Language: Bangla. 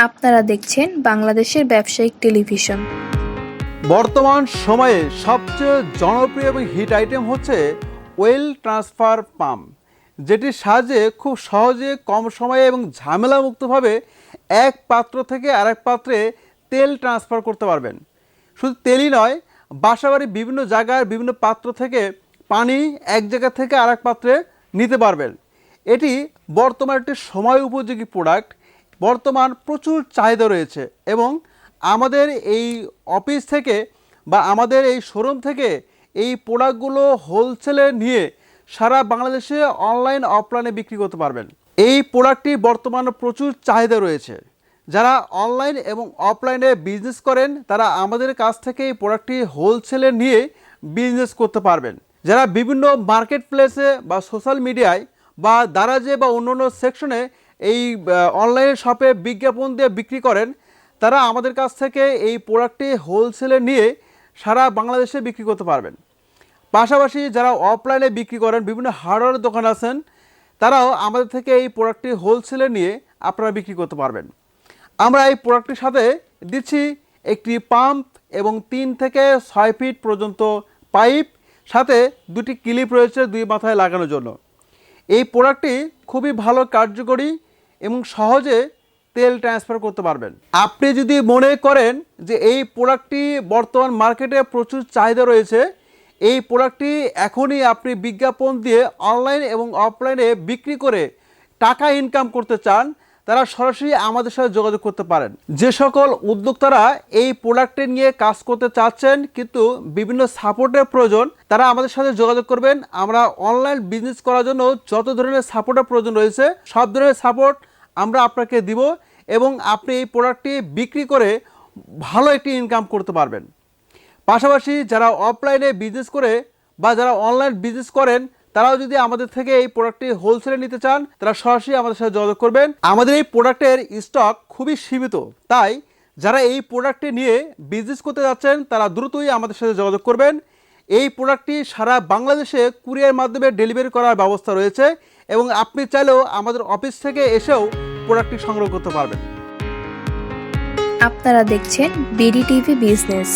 আপনারা দেখছেন বাংলাদেশের ব্যবসায়িক টেলিভিশন। বর্তমান সময়ে সবচেয়ে জনপ্রিয় এবং হিট আইটেম হচ্ছে ওয়েল ট্রান্সফার পাম্প, যেটির সাহায্যে খুব সহজে কম সময়ে এবং ঝামেলামুক্তভাবে এক পাত্র থেকে আরেক পাত্রে তেল ট্রান্সফার করতে পারবেন। শুধু তেলই নয়, বাসাবাড়ির বিভিন্ন জায়গার বিভিন্ন পাত্র থেকে পানি এক জায়গা থেকে আরেক পাত্রে নিতে পারবেন। এটি বর্তমান একটি সময় উপযোগী প্রোডাক্ট। বর্তমান প্রচুর চাহিদা রয়েছে এবং আমাদের এই অফিস থেকে বা আমাদের এই শোরুম থেকে এই প্রোডাক্টগুলো হোলসেলে নিয়ে সারা বাংলাদেশে অনলাইন অফলাইনে বিক্রি করতে পারবেন। এই প্রোডাক্টটি বর্তমানে প্রচুর চাহিদা রয়েছে। যারা অনলাইন এবং অফলাইনে বিজনেস করেন তারা আমাদের কাছ থেকে এই প্রোডাক্টটি হোলসেলে নিয়ে বিজনেস করতে পারবেন। যারা বিভিন্ন মার্কেট প্লেসে বা সোশ্যাল মিডিয়ায় বা দারাজে বা অন্যান্য সেকশনে এই অনলাইন শপে বিজ্ঞাপন দিয়ে বিক্রি করেন, তারা আমাদের কাছ থেকে এই প্রোডাক্টটি হোলসেলে নিয়ে সারা বাংলাদেশে বিক্রি করতে পারবেন। পাশাপাশি যারা অফলাইনে বিক্রি করেন, বিভিন্ন হার্ডওয়্যার দোকান আছেন, তারাও আমাদের থেকে এই প্রোডাক্টটি হোলসেলে নিয়ে আপনারা বিক্রি করতে পারবেন। আমরা এই প্রোডাক্টটির সাথে দিচ্ছি একটি পাম্প এবং 3 থেকে 6 ফিট পর্যন্ত পাইপ, সাথে দুটি ক্লিপ রয়েছে দুই মাথায় লাগানোর জন্য। এই প্রোডাক্টটি খুবই ভালো কার্যকরী এবং সহজে তেল ট্রান্সফার করতে পারবেন। আপনি যদি মনে করেন যে এই প্রোডাক্টটি বর্তমান মার্কেটে প্রচুর চাহিদা রয়েছে, এই প্রোডাক্টটি এখনই আপনি বিজ্ঞাপন দিয়ে অনলাইন এবং অফলাইনে বিক্রি করে টাকা ইনকাম করতে চান, তারা সরাসরি আমাদের সাথে যোগাযোগ করতে পারেন। যে সকল উদ্যোক্তারা এই প্রোডাক্টটি নিয়ে কাজ করতে চাচ্ছেন কিন্তু বিভিন্ন সাপোর্টের প্রয়োজন, তারা আমাদের সাথে যোগাযোগ করবেন। আমরা অনলাইন বিজনেস করার জন্য যত ধরনের সাপোর্টের প্রয়োজন রয়েছে সব ধরনের সাপোর্ট আমরা আপনাকে দিব এবং আপনি এই প্রোডাক্টটি বিক্রি করে ভালো একটি ইনকাম করতে পারবেন। পাশাপাশি যারা অফলাইনে বিজনেস করে বা যারা অনলাইন বিজনেস করেন, তারাও যদি আমাদের থেকে এই প্রোডাক্টটি হোলসেলে নিতে চান, তারা সরাসরি আমাদের সাথে যোগাযোগ করবেন। আমাদের এই প্রোডাক্টের স্টক খুবই সীমিত, তাই যারা এই প্রোডাক্টটি নিয়ে বিজনেস করতে যাচ্ছেন তারা দ্রুতই আমাদের সাথে যোগাযোগ করবেন। এই প্রোডাক্টটি সারা বাংলাদেশে কুরিয়ার মাধ্যমে ডেলিভারি করার ব্যবস্থা রয়েছে এবং আপনি চাইলেও আমাদের অফিস থেকে এসেও প্রোডাক্টটি সংগ্রহ করতে পারবেন। আপনারা দেখছেন বিডি টিভি বিজনেস।